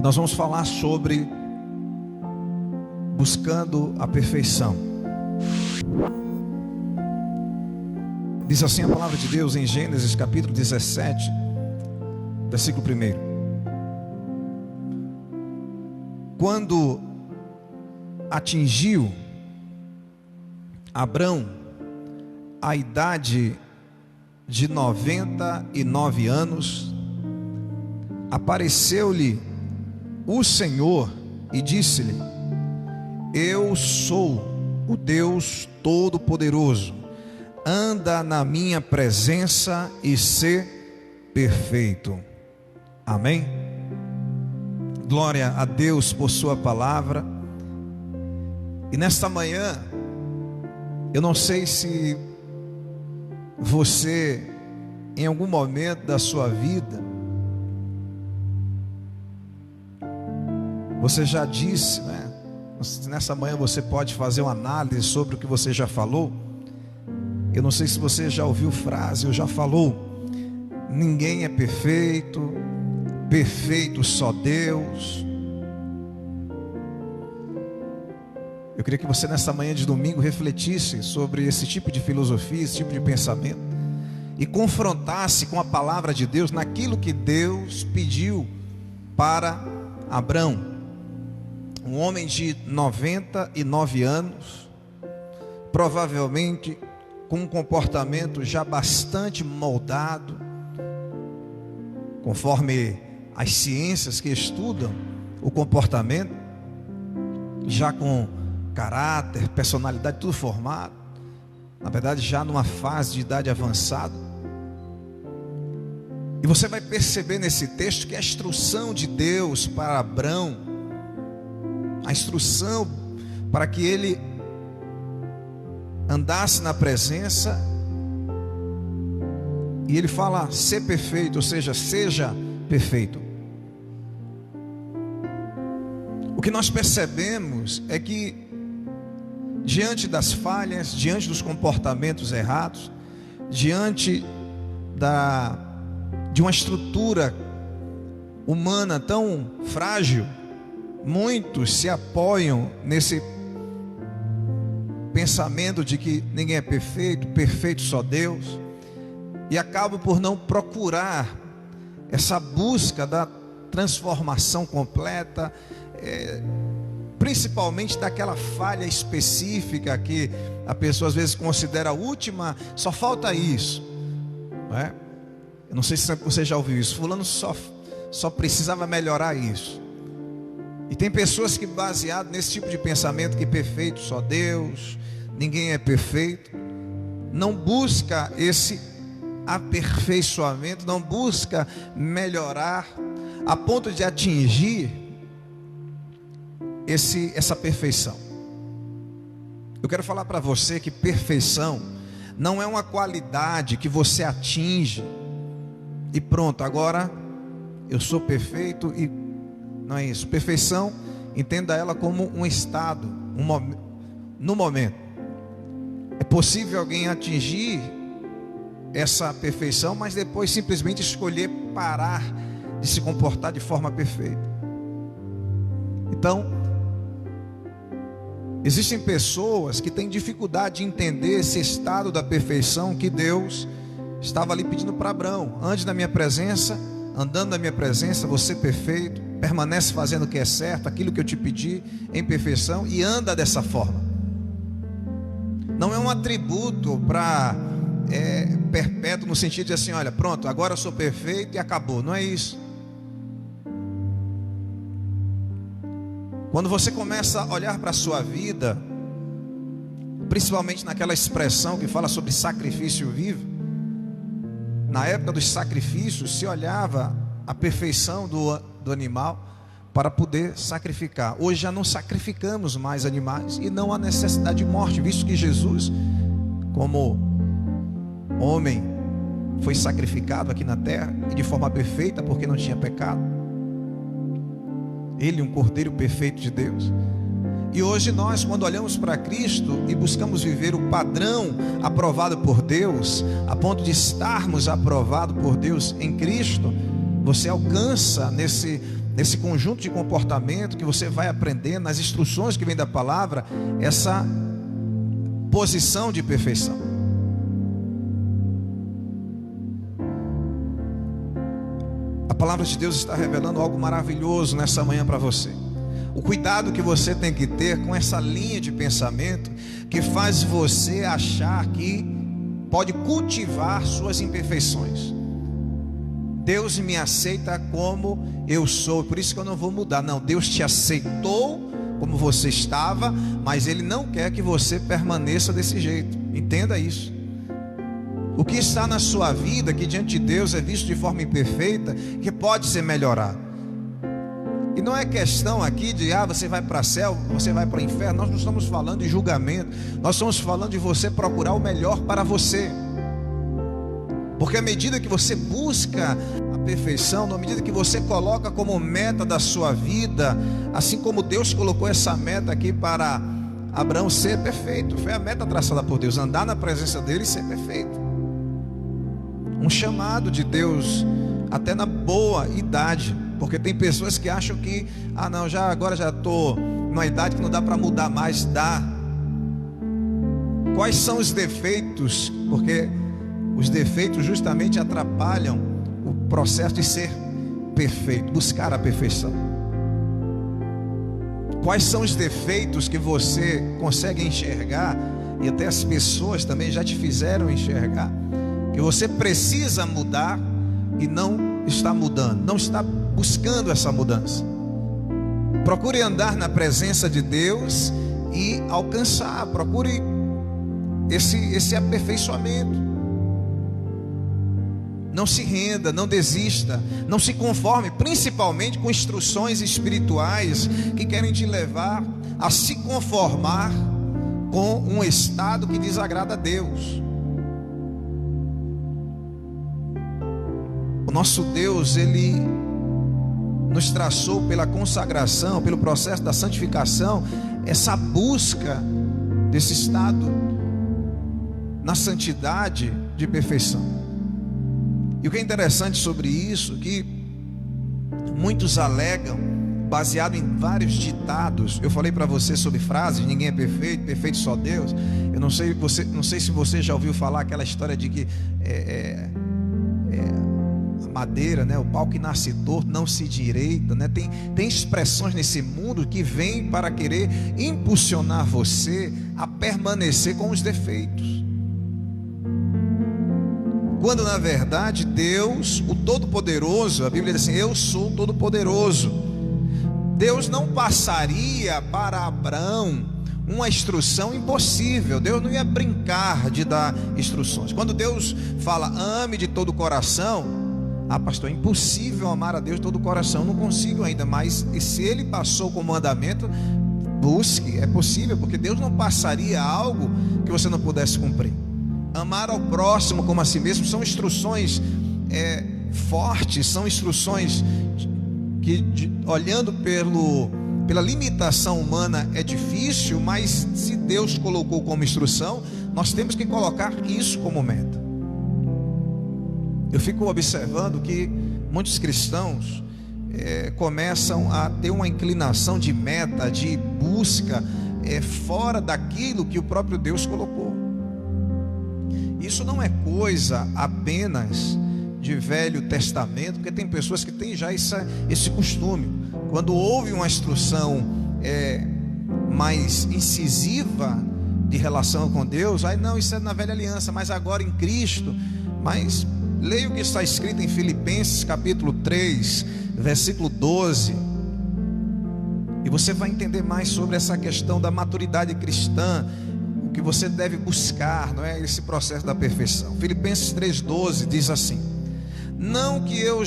E nós vamos falar sobre buscando a perfeição. Diz assim a palavra de Deus em Gênesis capítulo 17, versículo 1. Quando atingiu Abrão a idade de 99 anos, apareceu-lhe o Senhor e disse-lhe: Eu sou o Deus Todo-Poderoso, anda na minha presença e sê perfeito. Amém? Glória a Deus por sua palavra. E nesta manhã, eu não sei se você, em algum momento da sua vida, você já disse, né? Nessa manhã você pode fazer uma análise sobre o que você já falou. Eu não sei se você já ouviu frase ou já falou: ninguém é perfeito, perfeito só Deus. Eu queria que você nessa manhã de domingo refletisse sobre esse tipo de filosofia, esse tipo de pensamento, e confrontasse com a palavra de Deus naquilo que Deus pediu para Abrão. Um homem de 99 anos, provavelmente com um comportamento já bastante moldado, conforme as ciências que estudam o comportamento, já com caráter, personalidade, tudo formado, na verdade já numa fase de idade avançada. E você vai perceber nesse texto que a instrução de Deus para Abrão, a instrução para que ele andasse na presença, e ele fala ser perfeito, ou seja, seja perfeito. O que nós percebemos é que diante das falhas, diante dos comportamentos errados, diante de uma estrutura humana tão frágil, muitos se apoiam nesse pensamento de que ninguém é perfeito, perfeito só Deus, e acabam por não procurar essa busca da transformação completa, principalmente daquela falha específica que a pessoa às vezes considera a última, só falta isso, não é? Eu não sei se você já ouviu isso, fulano só precisava melhorar isso. E tem pessoas que, baseado nesse tipo de pensamento, que perfeito só Deus, ninguém é perfeito, não busca esse aperfeiçoamento, não busca melhorar a ponto de atingir essa perfeição. Eu quero falar para você que perfeição não é uma qualidade que você atinge e pronto, agora eu sou perfeito. E não é isso. Perfeição, entenda ela como um estado, no momento. É possível alguém atingir essa perfeição, mas depois simplesmente escolher parar de se comportar de forma perfeita. Então, existem pessoas que têm dificuldade de entender esse estado da perfeição que Deus estava ali pedindo para Abrão: ande na minha presença, andando na minha presença, você perfeito, permanece fazendo o que é certo, aquilo que eu te pedi em perfeição, e anda dessa forma. Não é um atributo para perpétuo, no sentido de assim, olha, pronto, agora eu sou perfeito e acabou. Não é isso. Quando você começa a olhar para a sua vida, principalmente naquela expressão que fala sobre sacrifício vivo, na época dos sacrifícios se olhava a perfeição do animal para poder sacrificar. Hoje já não sacrificamos mais animais e não há necessidade de morte, visto que Jesus, como homem, foi sacrificado aqui na terra e de forma perfeita, porque não tinha pecado. Ele, um cordeiro perfeito de Deus. E hoje nós, quando olhamos para Cristo e buscamos viver o padrão aprovado por Deus, a ponto de estarmos aprovados por Deus em Cristo, você alcança nesse conjunto de comportamento que você vai aprendendo, nas instruções que vem da palavra, essa posição de perfeição. A palavra de Deus está revelando algo maravilhoso nessa manhã para você. O cuidado que você tem que ter com essa linha de pensamento que faz você achar que pode cultivar suas imperfeições. Deus me aceita como eu sou, por isso que eu não vou mudar. Não, Deus te aceitou como você estava, mas Ele não quer que você permaneça desse jeito. Entenda isso. O que está na sua vida, que diante de Deus é visto de forma imperfeita, que pode ser melhorado. E não é questão aqui de você vai para o céu, você vai para o inferno. Nós não estamos falando de julgamento, nós estamos falando de você procurar o melhor para você. Porque à medida que você busca a perfeição, na medida que você coloca como meta da sua vida, assim como Deus colocou essa meta aqui para Abraão ser perfeito, foi a meta traçada por Deus, andar na presença dele e ser perfeito. Um chamado de Deus até na boa idade. Porque tem pessoas que acham que não, agora já estou numa idade que não dá para mudar mais. Dá. Quais são os defeitos? Porque os defeitos justamente atrapalham o processo de ser perfeito, buscar a perfeição. Quais são os defeitos que você consegue enxergar, e até as pessoas também já te fizeram enxergar, que você precisa mudar e não está mudando, não está buscando essa mudança? Procure andar na presença de Deus e alcançar, procure esse aperfeiçoamento. Não se renda, não desista, não se conforme, principalmente com instruções espirituais que querem te levar a se conformar com um estado que desagrada a Deus. O nosso Deus, Ele nos traçou pela consagração, pelo processo da santificação, essa busca desse estado na santidade de perfeição. E o que é interessante sobre isso, que muitos alegam, baseado em vários ditados. Eu falei para você sobre frases: ninguém é perfeito, perfeito só Deus. Eu não sei se você já ouviu falar aquela história de que madeira, o pau que nasce torto não se direita, tem expressões nesse mundo que vêm para querer impulsionar você a permanecer com os defeitos, quando na verdade Deus, o Todo-Poderoso, a Bíblia diz assim: eu sou o Todo-Poderoso. Deus não passaria para Abraão uma instrução impossível. Deus não ia brincar de dar instruções. Quando Deus fala ame de todo o coração, pastor, é impossível amar a Deus de todo o coração, não consigo ainda. Mas se Ele passou com o mandamento, busque, é possível, porque Deus não passaria algo que você não pudesse cumprir. Amar ao próximo como a si mesmo são instruções fortes, são instruções que olhando pela limitação humana é difícil, mas se Deus colocou como instrução, nós temos que colocar isso como meta. Eu fico observando que muitos cristãos começam a ter uma inclinação de meta, de busca fora daquilo que o próprio Deus colocou. Isso não é coisa apenas de Velho Testamento, porque tem pessoas que têm já esse costume. Quando houve uma instrução mais incisiva de relação com Deus, não, isso é na Velha Aliança, mas agora em Cristo. Mas leia o que está escrito em Filipenses capítulo 3, versículo 12, e você vai entender mais sobre essa questão da maturidade cristã, o que você deve buscar, não é? Esse processo da perfeição. Filipenses 3,12 diz assim: não que eu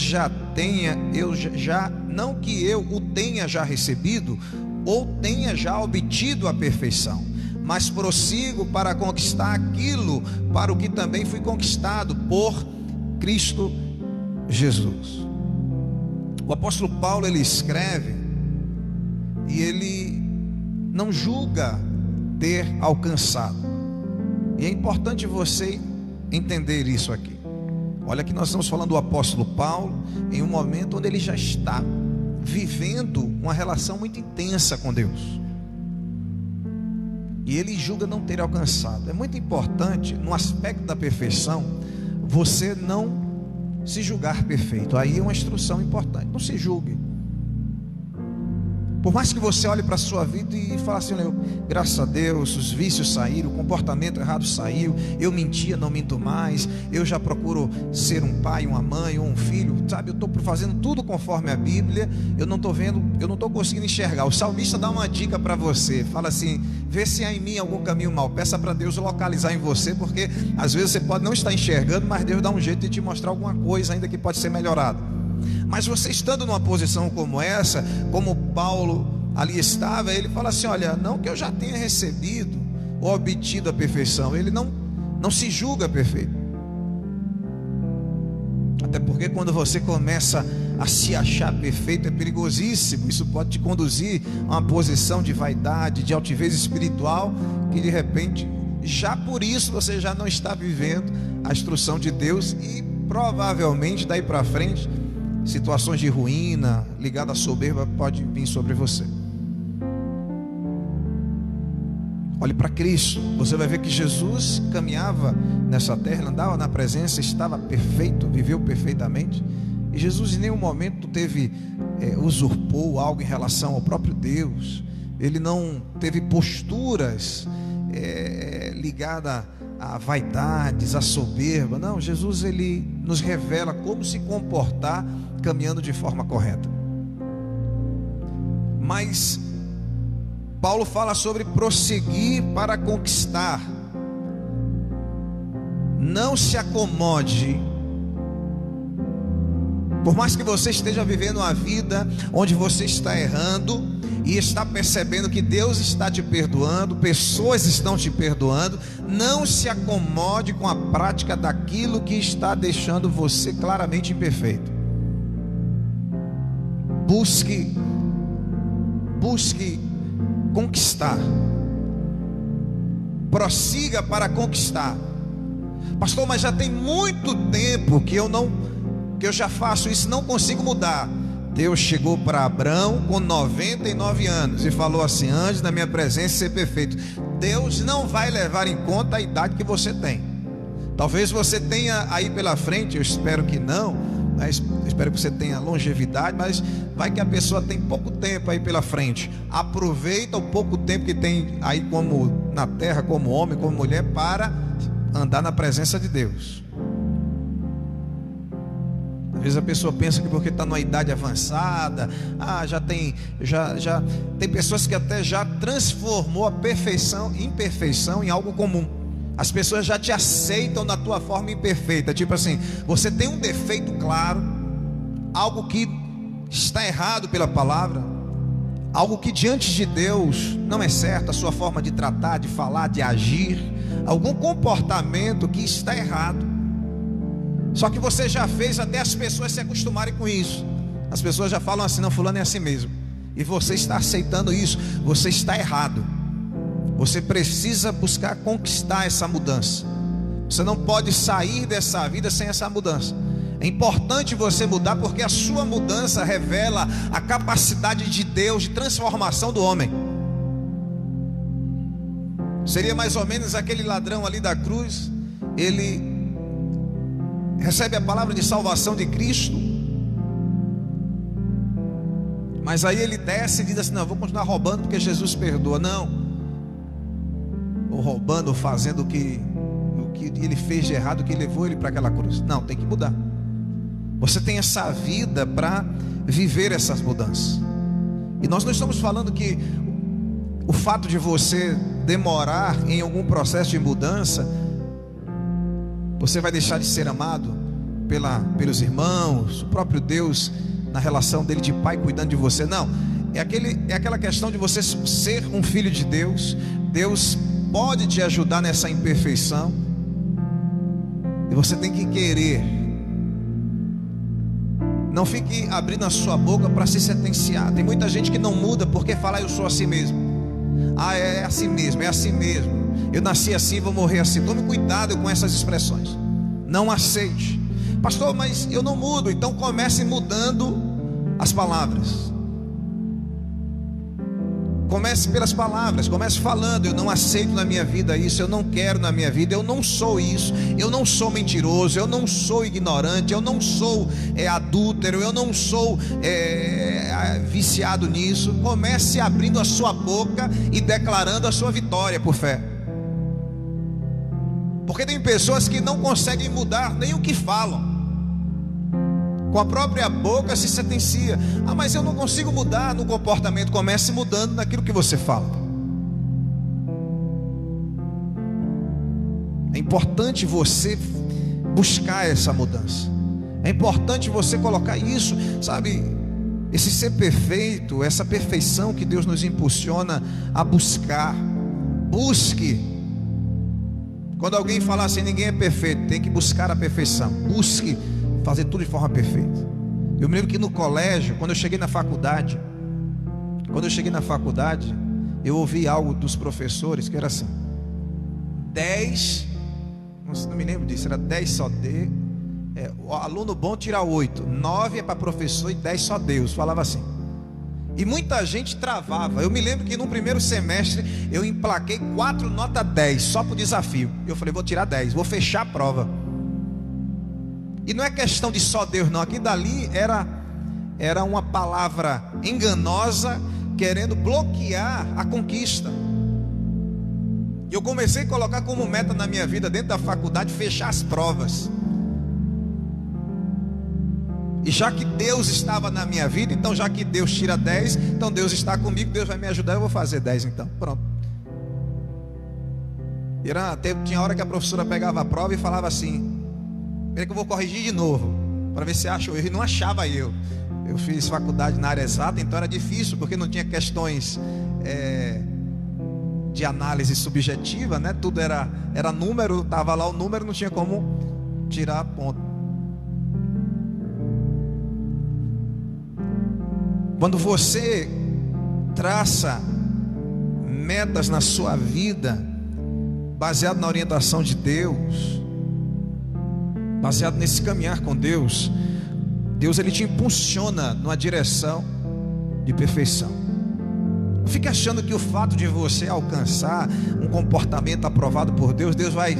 o tenha já recebido, ou tenha já obtido a perfeição, mas prossigo para conquistar aquilo para o que também fui conquistado por Cristo Jesus. O apóstolo Paulo, ele escreve e ele não julga ter alcançado, e é importante você entender isso aqui. Olha que nós estamos falando do apóstolo Paulo em um momento onde ele já está vivendo uma relação muito intensa com Deus. E ele julga não ter alcançado. É muito importante, no aspecto da perfeição, você não se julgar perfeito. Aí é uma instrução importante. Não se julgue. Por mais que você olhe para a sua vida e fale assim: graças a Deus, os vícios saíram, o comportamento errado saiu, eu mentia, não minto mais, eu já procuro ser um pai, uma mãe ou um filho, sabe? Eu estou fazendo tudo conforme a Bíblia, eu não estou vendo, eu não estou conseguindo enxergar. O salmista dá uma dica para você, fala assim: vê se há em mim algum caminho mau, peça para Deus localizar em você, porque às vezes você pode não estar enxergando, mas Deus dá um jeito de te mostrar alguma coisa ainda que pode ser melhorada. Mas você estando numa posição como essa, como Paulo ali estava, ele fala assim: olha, não que eu já tenha recebido ou obtido a perfeição. Ele não se julga perfeito. Até porque quando você começa a se achar perfeito, é perigosíssimo. Isso pode te conduzir a uma posição de vaidade, de altivez espiritual, que de repente, já por isso você já não está vivendo a instrução de Deus, e provavelmente daí para frente situações de ruína ligadas à soberba pode vir sobre você. Olhe para Cristo, você vai ver que Jesus caminhava nessa terra, andava na presença, estava perfeito, viveu perfeitamente. E Jesus em nenhum momento usurpou algo em relação ao próprio Deus. Ele não teve posturas ligadas a vaidades, a soberba. Não, Jesus ele nos revela como se comportar caminhando de forma correta. Mas Paulo fala sobre prosseguir para conquistar. Não se acomode. Por mais que você esteja vivendo uma vida onde você está errando e está percebendo que Deus está te perdoando, pessoas estão te perdoando, não se acomode com a prática daquilo que está deixando você claramente imperfeito. Busque conquistar. Prossiga para conquistar. Pastor, mas já tem muito tempo que eu já faço isso, não consigo mudar. Deus chegou para Abraão com 99 anos e falou assim: antes da minha presença ser perfeito. Deus não vai levar em conta a idade que você tem. Talvez você tenha aí pela frente, eu espero que não, mas espero que você tenha longevidade, mas vai que a pessoa tem pouco tempo aí pela frente. Aproveita o pouco tempo que tem aí, como na terra, como homem, como mulher, para andar na presença de Deus. Às vezes a pessoa pensa que porque está numa idade avançada, já tem pessoas que até já transformou a imperfeição em algo comum. As pessoas já te aceitam na tua forma imperfeita. Tipo assim, você tem um defeito claro, algo que está errado pela palavra, algo que diante de Deus não é certo, a sua forma de tratar, de falar, de agir, algum comportamento que está errado. Só que você já fez até as pessoas se acostumarem com isso. As pessoas já falam assim: não, fulano é assim mesmo. E você está aceitando isso. Você está errado. Você precisa buscar conquistar essa mudança. Você não pode sair dessa vida sem essa mudança. É importante você mudar, porque a sua mudança revela a capacidade de Deus de transformação do homem. Seria mais ou menos aquele ladrão ali da cruz. Ele recebe a palavra de salvação de Cristo, mas aí ele desce e diz assim: não, eu vou continuar roubando porque Jesus perdoa. Não, ou roubando, ou fazendo o que ele fez de errado, que levou ele para aquela cruz. Não, tem que mudar. Você tem essa vida para viver essas mudanças. E nós não estamos falando que o fato de você demorar em algum processo de mudança, você vai deixar de ser amado pelos irmãos, o próprio Deus, na relação dele de pai cuidando de você. Não, é aquela questão de você ser um filho de Deus. Deus pode te ajudar nessa imperfeição, e você tem que querer. Não fique abrindo a sua boca para se sentenciar. Tem muita gente que não muda porque fala: eu sou assim mesmo. É assim mesmo, é assim mesmo. Eu nasci assim, vou morrer assim. Tome cuidado com essas expressões. Não aceite. Pastor, mas eu não mudo. Então comece mudando as palavras. Comece pelas palavras, comece falando: eu não aceito na minha vida isso, eu não quero na minha vida, eu não sou isso, eu não sou mentiroso, eu não sou ignorante, eu não sou adúltero, eu não sou viciado nisso. Comece abrindo a sua boca e declarando a sua vitória por fé. Porque tem pessoas que não conseguem mudar nem o que falam. Com a própria boca se sentencia: ah, mas eu não consigo mudar no comportamento. Comece mudando naquilo que você fala. É importante você buscar essa mudança. É importante você colocar isso, sabe? Esse ser perfeito, essa perfeição que Deus nos impulsiona a buscar. Busque. Quando alguém falar assim: ninguém é perfeito, tem que buscar a perfeição. Busque fazer tudo de forma perfeita. Eu me lembro que no colégio, quando eu cheguei na faculdade, eu ouvi algo dos professores que era assim: 10, não me lembro disso, era 10 só D, o aluno bom tira 8, 9 é para professor e 10 só Deus. Falava assim. E muita gente travava. Eu me lembro que no primeiro semestre eu emplaquei 4 nota 10 só para o desafio. Eu falei: vou tirar 10, vou fechar a prova. E não é questão de só Deus não. Aqui dali era uma palavra enganosa querendo bloquear a conquista. E eu comecei a colocar como meta na minha vida, dentro da faculdade, fechar as provas. E já que Deus estava na minha vida, então já que Deus tira 10, então Deus está comigo, Deus vai me ajudar, eu vou fazer 10 então. Pronto. Tinha hora que a professora pegava a prova e falava assim: espera que eu vou corrigir de novo, para ver se acha o erro. E não achava eu. Eu fiz faculdade na área exata, então era difícil, porque não tinha questões de análise subjetiva, né? Tudo era número, estava lá o número, não tinha como tirar a ponta. Quando você traça metas na sua vida, baseado na orientação de Deus, baseado nesse caminhar com Deus, Deus ele te impulsiona numa direção de perfeição. Não fique achando que o fato de você alcançar um comportamento aprovado por Deus, Deus vai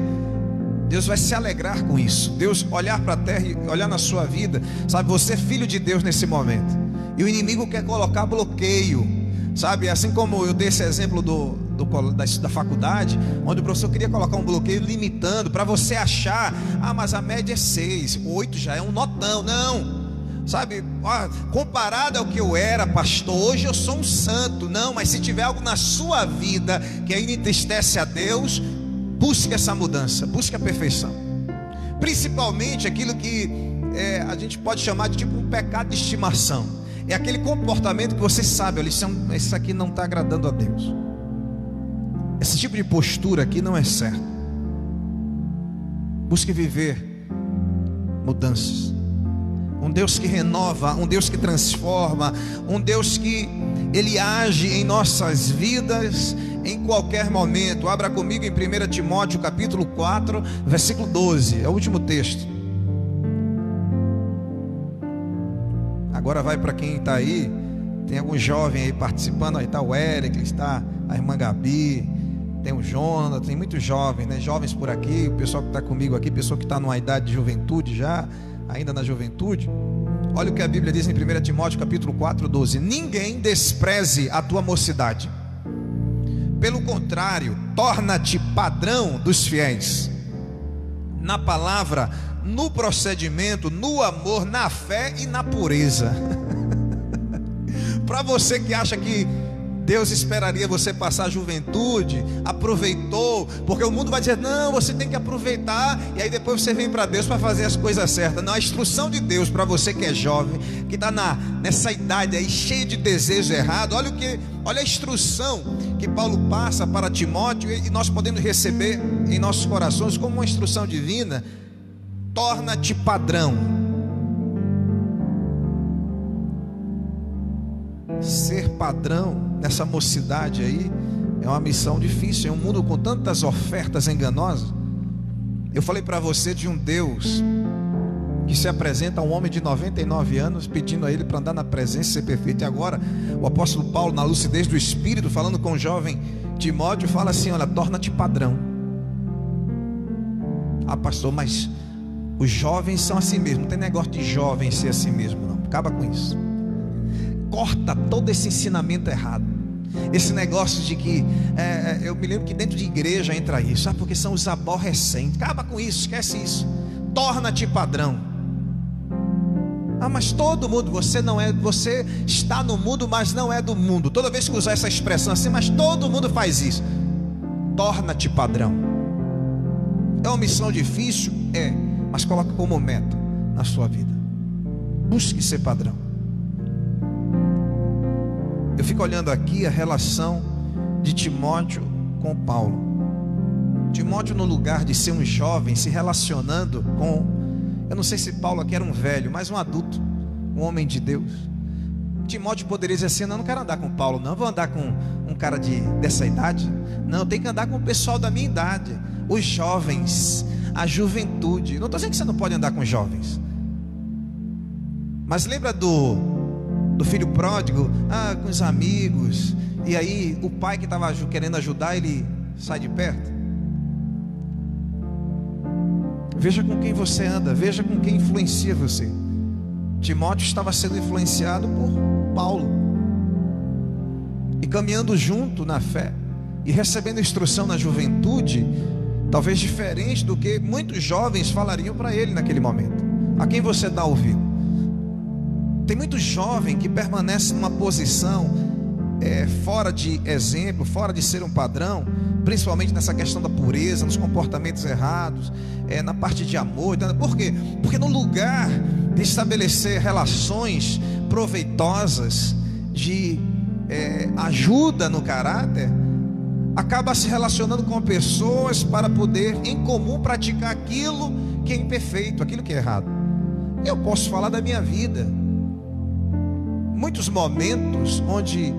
se alegrar com isso. Deus olhar para a terra e olhar na sua vida, sabe, você é filho de Deus nesse momento, e o inimigo quer colocar bloqueio, sabe, assim como eu dei esse exemplo da faculdade, onde o professor queria colocar um bloqueio limitando, para você achar: ah, mas a média é 6, 8 já é um notão. Não, sabe, comparado ao que eu era, pastor, hoje eu sou um santo. Não, mas se tiver algo na sua vida que ainda entristece a Deus, busque essa mudança, busque a perfeição. Principalmente aquilo que a gente pode chamar de tipo um pecado de estimação. É aquele comportamento que você sabe: olha, isso aqui não está agradando a Deus. Esse tipo de postura aqui não é certo. Busque viver mudanças. Um Deus que renova, um Deus que transforma, um Deus que Ele age em nossas vidas em qualquer momento. Abra comigo em 1 Timóteo capítulo 4, versículo 12, é o último texto. Agora vai para quem está aí. Tem algum jovem aí participando. Aí está o Eric, está a irmã Gabi, tem o Jonas, tem muitos jovens, né? Jovens por aqui, o pessoal que está comigo aqui, pessoa que está numa idade de juventude já, ainda na juventude. Olha o que a Bíblia diz em 1 Timóteo capítulo 4, 12: ninguém despreze a tua mocidade, pelo contrário, torna-te padrão dos fiéis, na palavra, no procedimento, no amor, na fé e na pureza. Para você que acha que Deus esperaria você passar a juventude, aproveitou, porque o mundo vai dizer: não, você tem que aproveitar, e aí depois você vem para Deus para fazer as coisas certas. Não, a instrução de Deus para você que é jovem, que está nessa idade aí cheia de desejo errado, olha a instrução que Paulo passa para Timóteo, e nós podemos receber em nossos corações como uma instrução divina: torna-te padrão. Ser padrão nessa mocidade aí é uma missão difícil, em um mundo com tantas ofertas enganosas. Eu falei para você de um Deus que se apresenta a um homem de 99 anos, pedindo a ele para andar na presença e ser perfeito. E agora o apóstolo Paulo, na lucidez do Espírito, falando com o jovem Timóteo, fala assim: olha, torna-te padrão. Ah, pastor, mas os jovens são assim mesmo. Não tem negócio de jovem ser assim mesmo, não. Acaba com isso. Corta todo esse ensinamento errado. Esse negócio de que eu me lembro que dentro de igreja entra isso, porque são os aborrecentes. Acaba com isso, esquece isso. Torna-te padrão. Ah, mas todo mundo, você está no mundo, mas não é do mundo. Toda vez que usar essa expressão assim, mas todo mundo faz isso. Torna-te padrão. É uma missão difícil? É, mas coloca como meta na sua vida. Busque ser padrão. Eu fico olhando aqui a relação de Timóteo com Paulo. Timóteo, no lugar de ser um jovem, se relacionando com, eu não sei se Paulo aqui era um velho, mas um adulto, um homem de Deus. Timóteo poderia dizer assim: não quero andar com Paulo, não, vou andar com um cara dessa idade. Não, eu tenho que andar com o pessoal da minha idade, os jovens, a juventude. Não estou dizendo que você não pode andar com jovens, mas lembra do filho pródigo, com os amigos, e aí o pai que estava querendo ajudar, ele sai de perto. Veja com quem você anda, veja com quem influencia você. Timóteo estava sendo influenciado por Paulo, e caminhando junto na fé, e recebendo instrução na juventude, talvez diferente do que muitos jovens falariam para ele naquele momento. A quem você dá ouvido? Tem muito jovem que permanece numa posição fora de exemplo, fora de ser um padrão, principalmente nessa questão da pureza, nos comportamentos errados, na parte de amor. Por quê? Porque no lugar de estabelecer relações proveitosas, de ajuda no caráter, acaba se relacionando com pessoas para poder em comum praticar aquilo que é imperfeito, aquilo que é errado. Eu posso falar da minha vida. Muitos momentos onde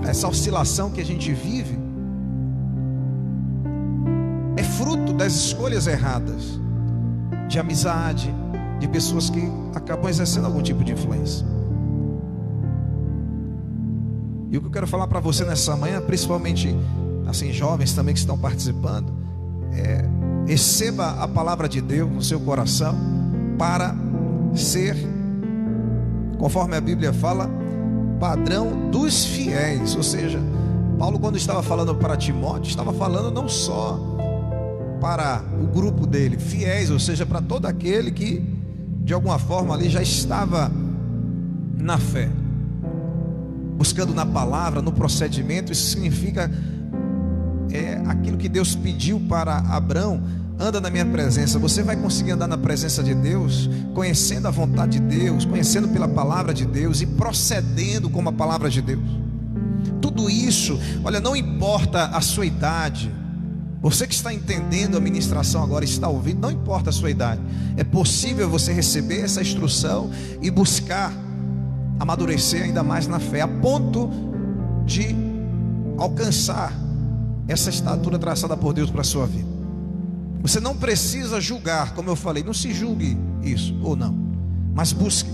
essa oscilação que a gente vive é fruto das escolhas erradas, de amizade, de pessoas que acabam exercendo algum tipo de influência. E o que eu quero falar para você nessa manhã, principalmente assim, jovens também que estão participando, receba a palavra de Deus no seu coração para ser, conforme a Bíblia fala, padrão dos fiéis. Ou seja, Paulo, quando estava falando para Timóteo, estava falando não só para o grupo dele, fiéis, ou seja, para todo aquele que de alguma forma ali já estava na fé, buscando na palavra, no procedimento. Isso significa aquilo que Deus pediu para Abrão: anda na minha presença. Você vai conseguir andar na presença de Deus, conhecendo a vontade de Deus, conhecendo pela palavra de Deus e procedendo como a palavra de Deus. Tudo isso, olha, não importa a sua idade. Você que está entendendo a ministração agora, está ouvindo, não importa a sua idade. É possível você receber essa instrução e buscar amadurecer ainda mais na fé, a ponto de alcançar essa estatura traçada por Deus para a sua vida. Você não precisa julgar, como eu falei, não se julgue isso ou não, mas busque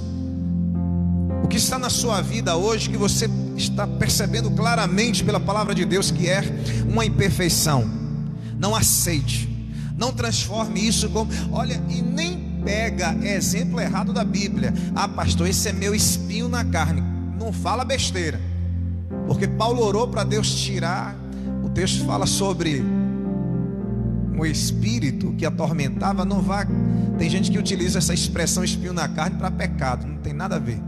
o que está na sua vida hoje, que você está percebendo claramente pela palavra de Deus que é uma imperfeição. Não aceite, não transforme isso como, olha, e nem pega exemplo errado da Bíblia. Ah, pastor, esse é meu espinho na carne. Não fala besteira, porque Paulo orou para Deus tirar. O texto fala sobre o espírito que atormentava. Não vá, tem gente que utiliza essa expressão espinho na carne para pecado, não tem nada a ver.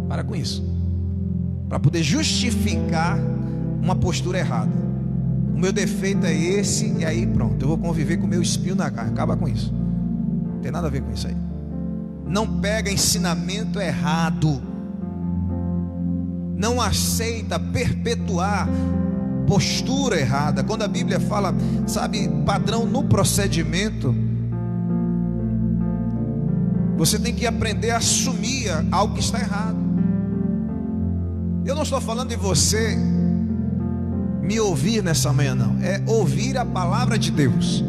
Para com isso, para poder justificar uma postura errada. O meu defeito é esse, e aí pronto, eu vou conviver com o meu espinho na carne. Acaba com isso, não tem nada a ver com isso aí. Não pega ensinamento errado, não aceita perpetuar postura errada. Quando a Bíblia fala, sabe, padrão no procedimento, você tem que aprender a assumir algo que está errado. Eu não estou falando de você me ouvir nessa manhã, não. É ouvir a palavra de Deus.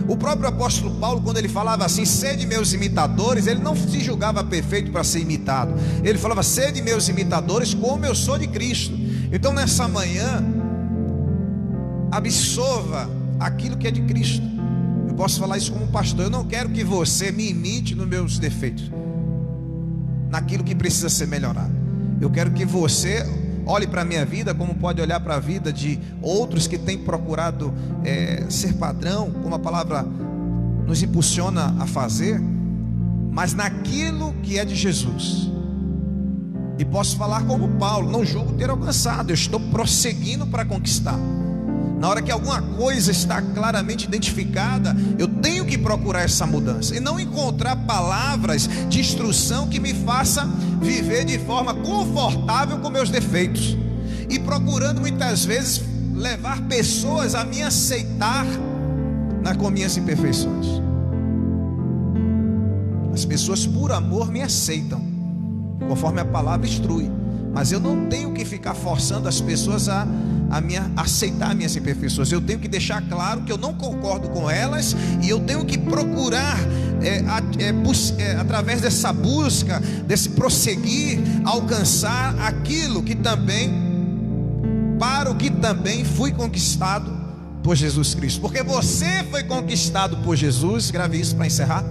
O próprio apóstolo Paulo, quando ele falava assim, sede meus imitadores, ele não se julgava perfeito para ser imitado. Ele falava, sede meus imitadores como eu sou de Cristo. Então nessa manhã, absorva aquilo que é de Cristo. Eu posso falar isso como pastor. Eu não quero que você me imite nos meus defeitos, naquilo que precisa ser melhorado. Eu quero que você olhe para a minha vida como pode olhar para a vida de outros que têm procurado ser padrão, como a palavra nos impulsiona a fazer, mas naquilo que é de Jesus. E posso falar como Paulo, não julgo ter alcançado, eu estou prosseguindo para conquistar. Na hora que alguma coisa está claramente identificada, eu tenho que procurar essa mudança e não encontrar palavras de instrução que me faça viver de forma confortável com meus defeitos, e procurando muitas vezes levar pessoas a me aceitar com minhas imperfeições. As pessoas por amor me aceitam, conforme a palavra instrui, mas eu não tenho que ficar forçando as pessoas a aceitar minhas imperfeições. Eu tenho que deixar claro que eu não concordo com elas, e eu tenho que procurar através dessa busca, desse prosseguir, alcançar aquilo que também, para o que também fui conquistado por Jesus Cristo. Porque você foi conquistado por Jesus, grave isso para encerrar,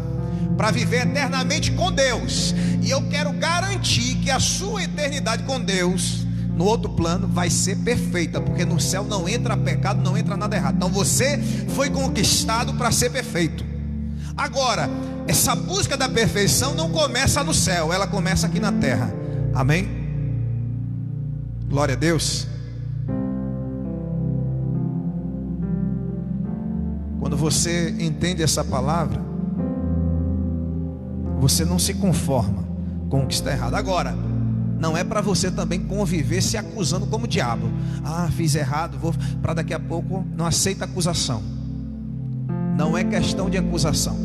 para viver eternamente com Deus. E eu quero garantir que a sua eternidade com Deus, no outro plano, vai ser perfeita, porque no céu não entra pecado, não entra nada errado. Então você foi conquistado para ser perfeito. Agora, essa busca da perfeição não começa no céu, ela começa aqui na terra. Amém? Glória a Deus. Quando você entende essa palavra, você não se conforma com o que está errado. Agora, não é para você também conviver se acusando como diabo. Fiz errado, vou para daqui a pouco. Não aceita acusação. Não é questão de acusação.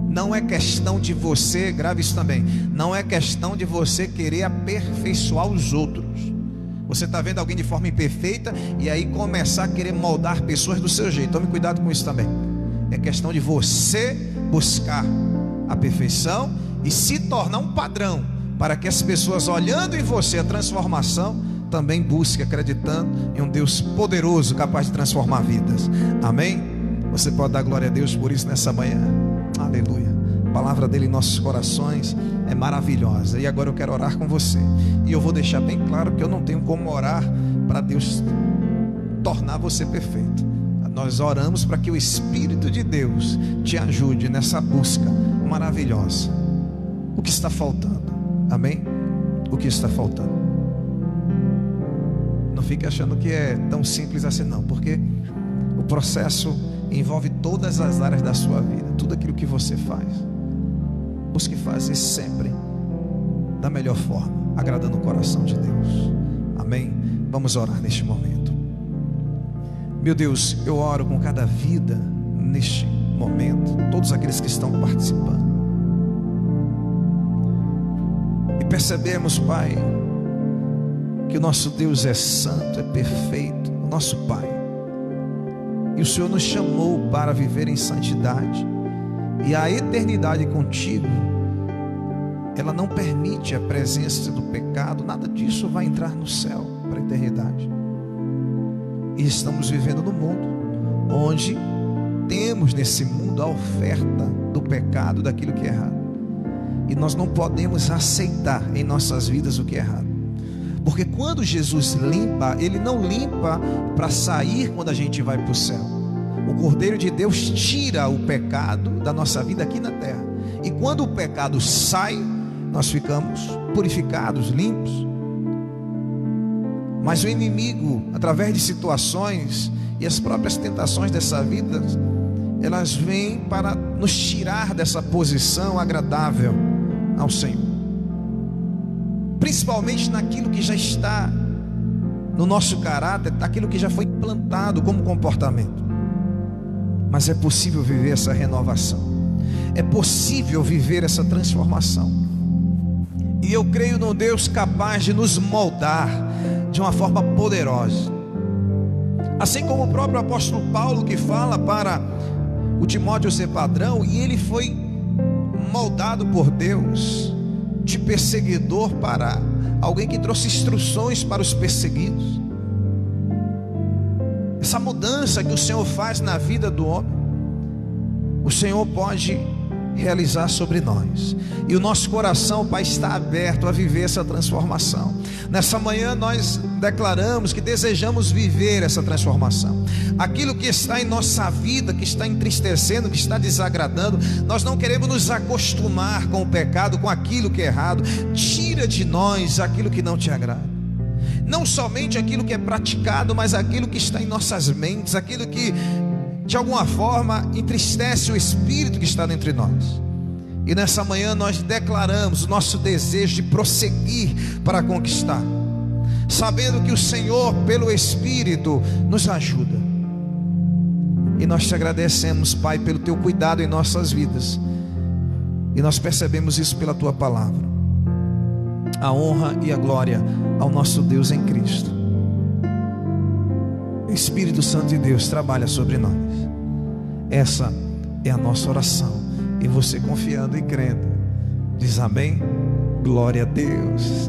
Não é questão de você, grave isso também, não é questão de você querer aperfeiçoar os outros. Você está vendo alguém de forma imperfeita e aí começar a querer moldar pessoas do seu jeito. Tome cuidado com isso também. É questão de você buscar a perfeição e se tornar um padrão, para que as pessoas, olhando em você a transformação, também busquem, acreditando em um Deus poderoso, capaz de transformar vidas. Amém? Você pode dar glória a Deus por isso nessa manhã. Aleluia. A palavra dele em nossos corações é maravilhosa. E agora eu quero orar com você, e eu vou deixar bem claro que eu não tenho como orar para Deus tornar você perfeito. Nós oramos para que o Espírito de Deus te ajude nessa busca maravilhosa. O que está faltando? Amém? O que está faltando? Não fique achando que é tão simples assim não, porque o processo envolve todas as áreas da sua vida. Tudo aquilo que você faz, busque fazer sempre da melhor forma, agradando o coração de Deus. Amém? Vamos orar neste momento. Meu Deus, eu oro com cada vida neste momento, todos aqueles que estão participando, e percebemos, Pai, que o nosso Deus é santo, é perfeito, o nosso Pai, e o Senhor nos chamou para viver em santidade, e a eternidade contigo, ela não permite a presença do pecado. Nada disso vai entrar no céu para a eternidade. E estamos vivendo num mundo onde temos nesse mundo a oferta do pecado, daquilo que é errado, e nós não podemos aceitar em nossas vidas o que é errado, porque quando Jesus limpa, Ele não limpa para sair quando a gente vai para o céu. O Cordeiro de Deus tira o pecado da nossa vida aqui na terra, e quando o pecado sai, nós ficamos purificados, limpos. Mas o inimigo, através de situações e as próprias tentações dessa vida, elas vêm para nos tirar dessa posição agradável ao Senhor, principalmente naquilo que já está no nosso caráter, aquilo que já foi implantado como comportamento. Mas é possível viver essa renovação, é possível viver essa transformação, e eu creio no Deus capaz de nos moldar de uma forma poderosa. Assim como o próprio apóstolo Paulo, que fala para o Timóteo ser padrão, e ele foi moldado por Deus de perseguidor para alguém que trouxe instruções para os perseguidos. Essa mudança que o Senhor faz na vida do homem, o Senhor pode realizar sobre nós, e o nosso coração, Pai, está aberto a viver essa transformação. Nessa manhã nós declaramos que desejamos viver essa transformação. Aquilo que está em nossa vida, que está entristecendo, que está desagradando, nós não queremos nos acostumar com o pecado, com aquilo que é errado. Tira de nós aquilo que não te agrada, não somente aquilo que é praticado, mas aquilo que está em nossas mentes, aquilo que de alguma forma entristece o Espírito que está dentro de nós. E nessa manhã nós declaramos o nosso desejo de prosseguir para conquistar, sabendo que o Senhor pelo Espírito nos ajuda. E nós te agradecemos, Pai, pelo teu cuidado em nossas vidas, e nós percebemos isso pela tua palavra. A honra e a glória ao nosso Deus em Cristo. Espírito Santo de Deus, trabalha sobre nós. Essa é a nossa oração, e você confiando e crendo, diz amém. Glória a Deus.